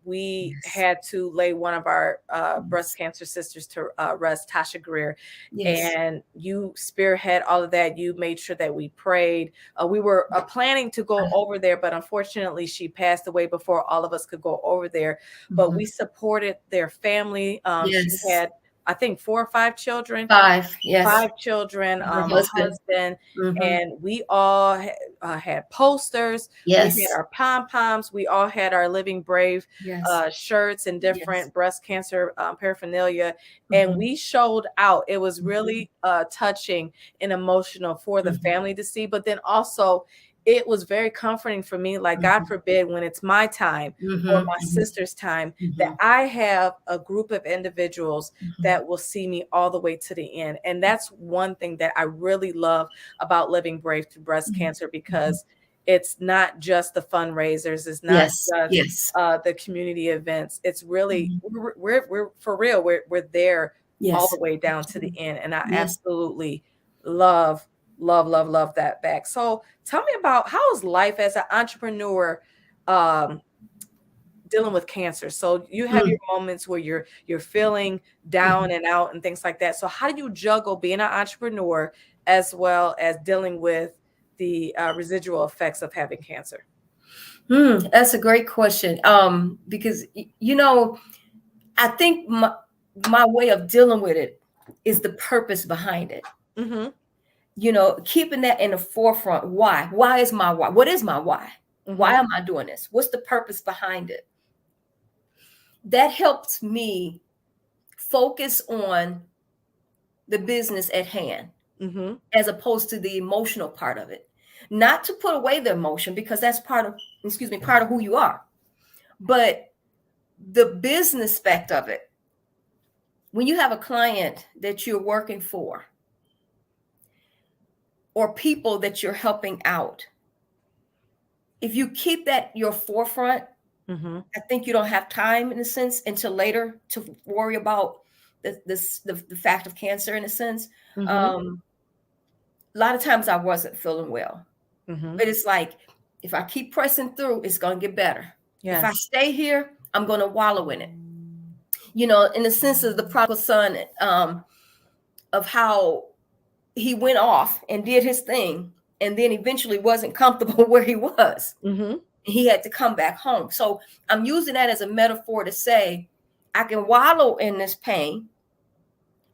we Yes. had to lay one of our breast Yes. cancer sisters to rest, Tasha Greer, Yes. and you spearhead all of that. You made sure that we prayed. We were planning to go over there, but unfortunately, she passed away before all of us could go over there. But we Mhm. supported their family. She Yes. had, I think, 4 or 5 children. 5. Yes. 5 children, Her a husband. husband, Mhm. and we all had posters. We had Yes. our pom poms. We all had our Living Brave Yes. shirts and Yes. different breast cancer paraphernalia, and Mhm. we showed out. It was Mhm. really touching and emotional for the Mhm. family to see, but then also it was very comforting for me. Like, God Mhm. forbid, when it's my time or Mhm. my Mhm. sister's time, that Mhm. I have a group of individuals Mhm. that will see me all the way to the end. And that's one thing that I really love about living brave through breast Mhm. cancer, Mhm. because it's not just the fundraisers, it's not Yes. just Yes. the community events. It's really Mhm. we're for real. We're there all the Yes. way down to the end, and I Yes. absolutely love love that back. So tell me about, how is life as an entrepreneur um dealing with cancer? So you have your Mm. moments where you're feeling down Mhm. and out and things like that. So how do you juggle being an entrepreneur as well as dealing with the residual effects of having cancer? That's a great question. Because I think my way of dealing with it is the purpose behind it. Mm-hmm. Keeping that in the forefront. Why? Why is my why? What is my why? Why Mm-hmm. am I doing this? What's the purpose behind it? That helps me focus on the business at hand Mm-hmm. as opposed to the emotional part of it. Not to put away the emotion because that's part of who you are. But the business aspect of it, when you have a client that you're working for or people that you're helping out, if you keep that your forefront, Mm-hmm. I think you don't have time in a sense until later to worry about the fact of cancer in a sense. Mm-hmm. A lot of times I wasn't feeling well, Mm-hmm. but it's like if I keep pressing through, it's going to get better. If I Yes. stay here, I'm going to wallow in it. In the sense of the prodigal son, of how he went off and did his thing, and then eventually wasn't comfortable where he was. Mm-hmm. He had to come back home. So I'm using that as a metaphor to say I can wallow in this pain,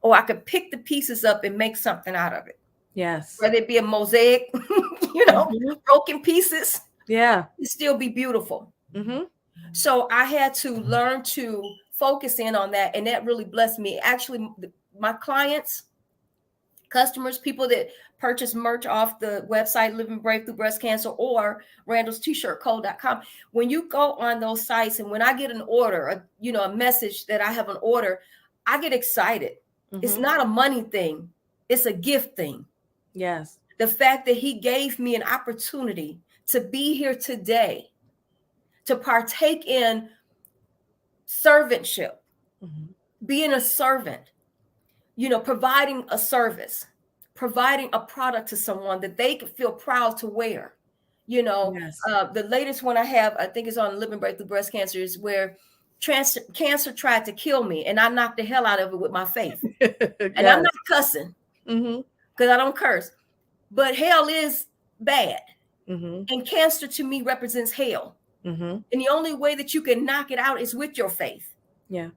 or I could pick the pieces up and make something out of it, Yes. whether it be a mosaic, Mm-hmm. broken pieces, Yeah. to still be beautiful. Mm-hmm. So I had to learn to focus in on that, and that really blessed me. Actually, my clients, customers, people that purchase merch off the website Living Brave Through Breast Cancer or Randall's T-shirt Co.com, when you go on those sites and when I get an order, a message that I have an order, I get excited. It's Mm-hmm. not a money thing, it's a gift thing. Yes. The fact that he gave me an opportunity to be here today, to partake in servantship, Mm-hmm. being a servant, providing a service, providing a product to someone that they could feel proud to wear. Yes. The latest one I have, I think is on Living Break Through Breast Cancer, is where cancer tried to kill me, and I knocked the hell out of it with my faith. And I'm Yes. not cussing Mm-hmm. because I don't curse, but hell is bad. Mm-hmm. And cancer to me represents hell. Mm-hmm. And the only way that you can knock it out is with your faith. Yeah.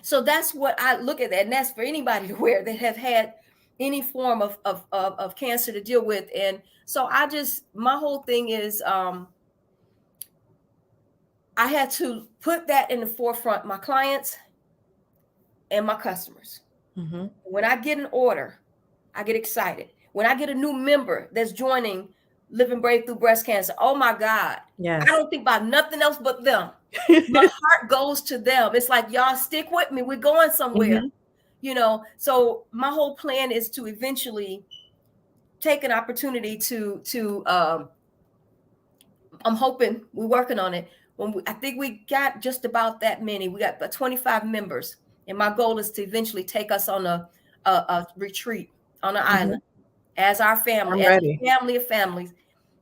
So that's what I look at that. And that's for anybody to wear that have had any form of cancer to deal with. And so my whole thing is I had to put that in the forefront, my clients and my customers. Mm-hmm. When I get an order, I get excited. When I get a new member that's joining Living Brave Through Breast Cancer, oh my God, I Yes. don't think about nothing else but them. My heart goes to them. It's like, y'all stick with me. We're going somewhere, Mm-hmm. So my whole plan is to eventually take an opportunity to I'm hoping we're working on it. I think we got just about that many. We got about 25 members, and my goal is to eventually take us on a retreat on an Mm-hmm. island as our family, I'm as ready. a family of families,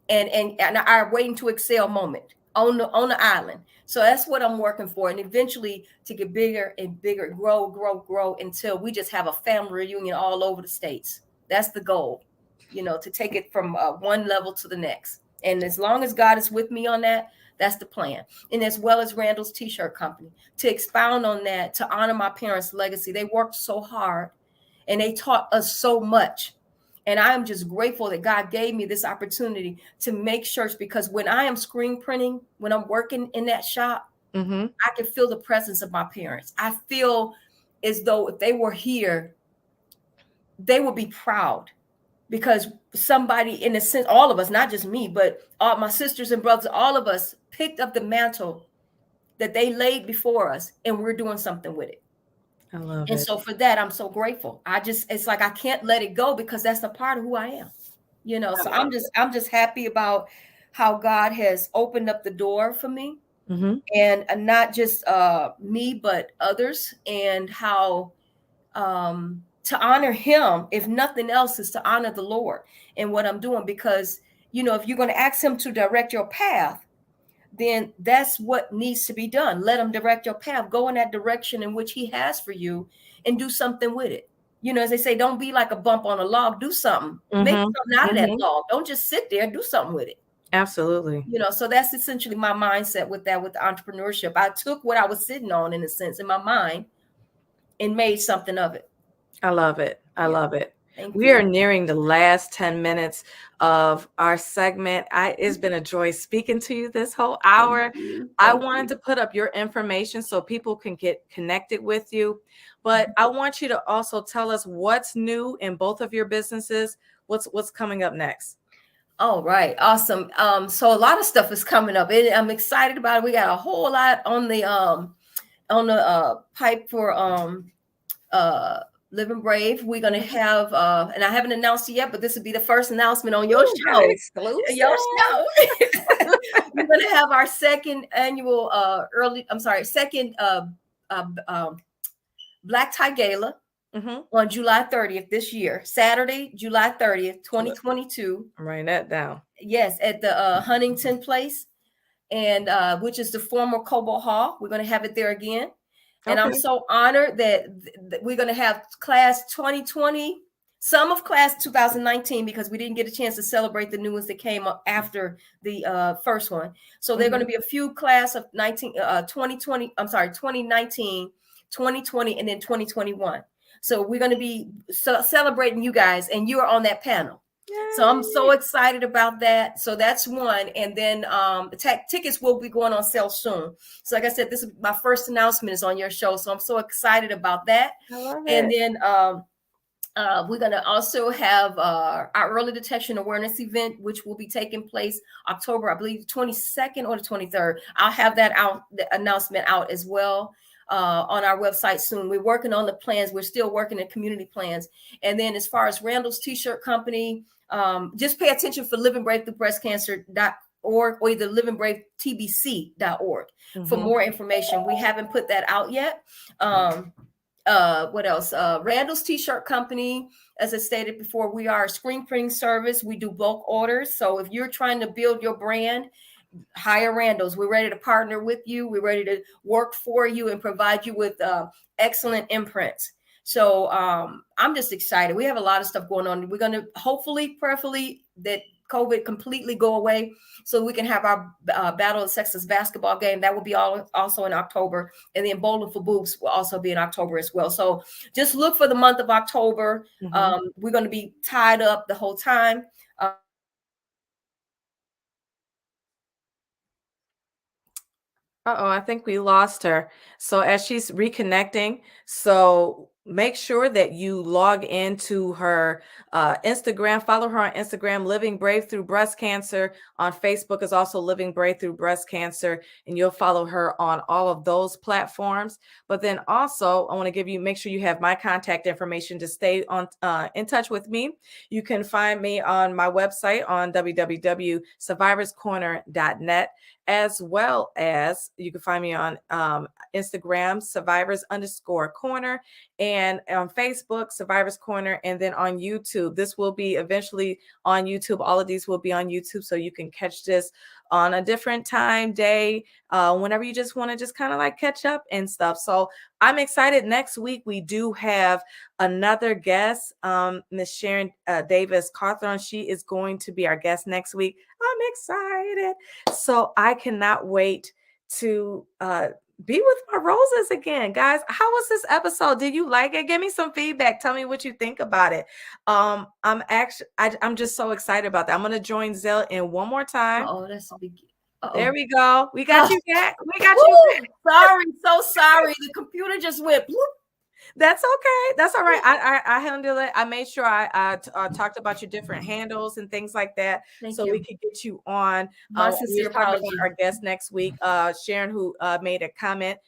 and our waiting to excel moment on the island. So that's what I'm working for, and eventually to get bigger and bigger, grow until we just have a family reunion all over the states. That's the goal, to take it from one level to the next. And as long as God is with me on that, that's the plan. And as well as Randall's T-shirt company, to expound on that, to honor my parents' legacy. They worked so hard and they taught us so much. And I am just grateful that God gave me this opportunity to make shirts, because when I am screen printing, when I'm working in that shop, Mm-hmm. I can feel the presence of my parents. I feel as though if they were here, they would be proud, because somebody, in a sense, all of us, not just me, but all my sisters and brothers, all of us picked up the mantle that they laid before us, and we're doing something with it. I love And it. so for that, I'm so grateful. It's like I can't let it go, because that's a part of who I am. I So love I'm just happy about how God has opened up the door for me, it. Mm-hmm. and not just me, but others, and how to honor him, if nothing else, is to honor the Lord and what I'm doing. Because, if you're going to ask him to direct your path, then that's what needs to be done. Let him direct your path. Go in that direction in which he has for you, and do something with it. As they say, don't be like a bump on a log. Do something. Make Mm-hmm. something out of that Mm-hmm. log. Don't just sit there. Do something with it. Absolutely. So that's essentially my mindset with that, with the entrepreneurship. I took what I was sitting on, in a sense, in my mind, and made something of it. I love it. I Yeah. love it. Thank We you. are nearing the last 10 minutes of our segment. It's been a joy speaking to you this whole hour. I wanted to put up your information so people can get connected with you. But I want you to also tell us what's new in both of your businesses. What's coming up next? All right. Awesome. So a lot of stuff is coming up. I'm excited about it. We got a whole lot on the pipe for Living Brave. We're gonna have and I haven't announced it yet, but this would be the first announcement on your Ooh, got it show. exclusive. Your show. We're gonna have our second annual second Black Tie Gala on July 30th this year, Saturday, July 30th, 2022. I'm writing that down. Yes, at the Huntington Place, and which is the former Cobo Hall. We're going to have it there again. And I'm so honored that we're going to have class 2020, some of class 2019, because we didn't get a chance to celebrate the new ones that came up after the first one. So there are going to be a few class of 2019, 2020, and then 2021. So we're going to be celebrating you guys, and you're on that panel. So I'm so Yay. excited about that. So that's one. And then the tickets will be going on sale soon. So like I said, this is my first announcement is on your show. So I'm so excited about that. I love And it. then we're going to also have our early detection awareness event, which will be taking place October, I believe, 22nd or the 23rd. I'll have that out, the announcement out as well on our website soon. We're working on the plans. We're still working in community plans. And then as far as Randall's T-shirt company, just pay attention for Living Brave Through Breast Cancer.org or either livingbravethebc.org for more information. We haven't put that out yet. What else? Randall's T-shirt company, as I stated before, we are a screen printing service. We do bulk orders. So if you're trying to build your brand, hire Randall's. We're ready to partner with you. We're ready to work for you and provide you with excellent imprints. So I'm just excited. We have a lot of stuff going on. We're going to hopefully, prayerfully, that COVID completely go away so we can have our Battle of the Sexes basketball game. That will be also in October. And then Bowling for Boobs will also be in October as well. So just look for the month of October. We're going to be tied up the whole time. Uh-oh, I think we lost her. So as she's reconnecting, so make sure that you log into her Instagram, follow her on Instagram, Living Brave Through Breast Cancer. On Facebook is also Living Brave Through Breast Cancer, and you'll follow her on all of those platforms. But then also, I want to make sure you have my contact information to stay on in touch with me. You can find me on my website on www.survivorscorner.net, as well as you can find me on Instagram, survivors_corner, and on Facebook, Survivors Corner, and then on YouTube. This will be eventually on YouTube. All of these will be on YouTube, so you can catch this on a different time, day, whenever you just want to just kind of like catch up and stuff. So I'm excited. Next week, we do have another guest, Miss Sharon Davis Cawthorn. She is going to be our guest next week. I'm excited. So I cannot wait to be with my roses again. Guys, how was this episode? Did you like it? Give me some feedback. Tell me what you think about it. I'm just so excited about that. I'm going to join Zell in one more time. Oh, that's a big. There we go. We got you back. We got Woo! you back. Sorry, so sorry. The computer just went bloop. That's okay. That's all right. I handled it. I made sure I talked about your different handles and things like that, Thank so you. we could get you on. My We sincere just talked about apology. our guest next week. Sharon, who made a comment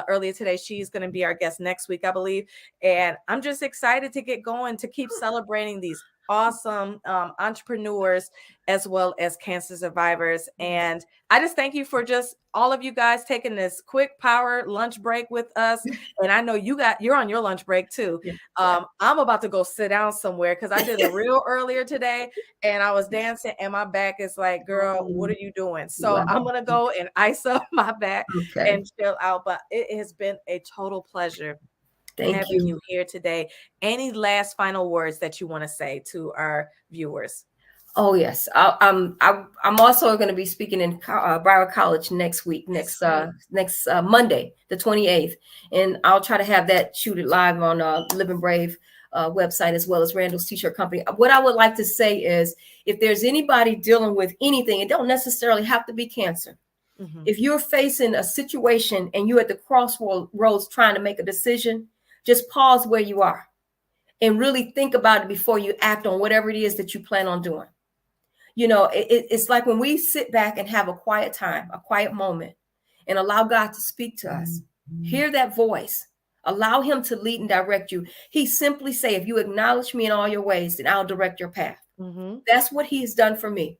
earlier today, she's going to be our guest next week, I believe. And I'm just excited to get going, to keep celebrating these awesome entrepreneurs as well as cancer survivors. And I just thank you for just all of you guys taking this quick power lunch break with us. And I know you're on your lunch break too. I'm about to go sit down somewhere because I did a reel earlier today and I was dancing and my back is like, girl, what are you doing? So I'm gonna go and ice up my back and chill out. But it has been a total pleasure having you here today. Any last final words that you want to say to our viewers? Oh yes, I'm also going to be speaking in Broward College next week, next Monday, the 28th, and I'll try to have that shoot it live on Living Brave website as well as Randall's T-shirt company. What I would like to say is, if there's anybody dealing with anything, it don't necessarily have to be cancer. If you're facing a situation and you're at the crossroads trying to make a decision, just pause where you are and really think about it before you act on whatever it is that you plan on doing. You know, it's like when we sit back and have a quiet time, a quiet moment, and allow God to speak to us, hear that voice, allow him to lead and direct you. He simply say, if you acknowledge me in all your ways, then I'll direct your path. That's what he has done for me.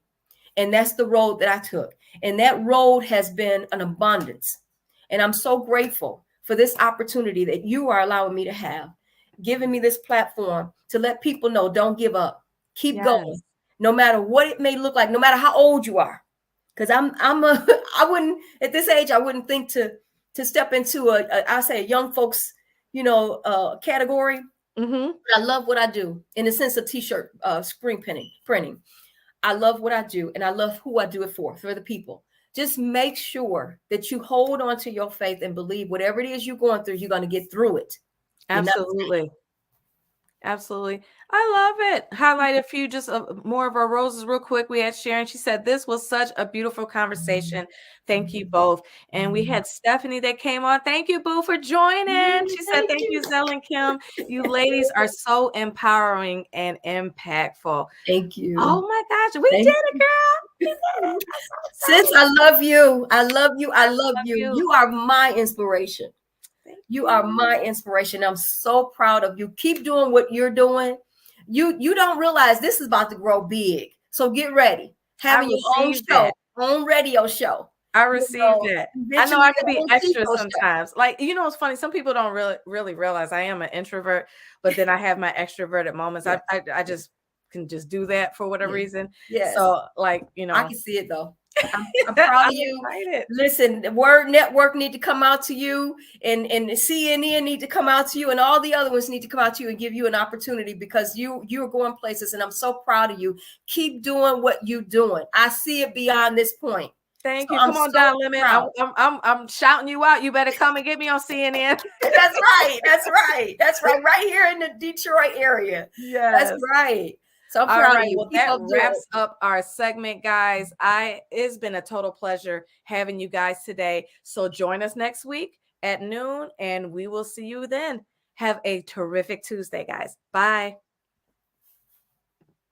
And that's the road that I took. And that road has been an abundance. And I'm so grateful for this opportunity that you are allowing me to have, giving me this platform to let people know, don't give up. Keep going. No matter what it may look like, no matter how old you are. Because I wouldn't, at this age, I wouldn't think to step into a young folks, category. But I love what I do in the sense of T-shirt screen printing. I love what I do, and I love who I do it for the people. Just make sure that you hold on to your faith and believe whatever it is you're going through, you're going to get through it. Absolutely. Absolutely. I love it. Highlight a few, just more of our roses real quick. We had Sharon. She said, this was such a beautiful conversation. Thank you both. And we had Stephanie that came on. Thank you, Boo, for joining. She said, Thank thank you, you. Zell and Kim. You ladies are so empowering and impactful. Thank you. Oh my gosh. We Thank did it, girl. We did it. I'm so Sis, excited. I love you. I love you. I I love love you. you. You are my inspiration. Thank You are you. my inspiration. I'm so proud of you. Keep doing what you're doing. You don't realize this is about to grow big. So get ready. I Having your own received show, that. own radio show. I You received know, that. I know eventually I could your be own extra TV show. sometimes. Like, it's funny. Some people don't really realize I am an introvert, but then I have my extroverted moments. Yes. I just can just do that for whatever Yes. reason. Yes. So, like, I can see it though. I'm proud I'm of you. excited. Listen, the Word Network need to come out to you, and the CNN need to come out to you, and all the other ones need to come out to you and give you an opportunity, because you're going places, and I'm so proud of you. Keep doing what you're doing. I see it beyond this point. Thank So you. I'm Come on so down, Limit. proud. I'm shouting you out. You better come and get me on CNN. That's right. That's right. That's right. Right here in the Detroit area. That's Yes. right. So I'm All proud of right. you. Well, Keep that up doing wraps up our segment, guys. It's been a total pleasure having you guys today. So join us next week at noon, and we will see you then. Have a terrific Tuesday, guys. Bye.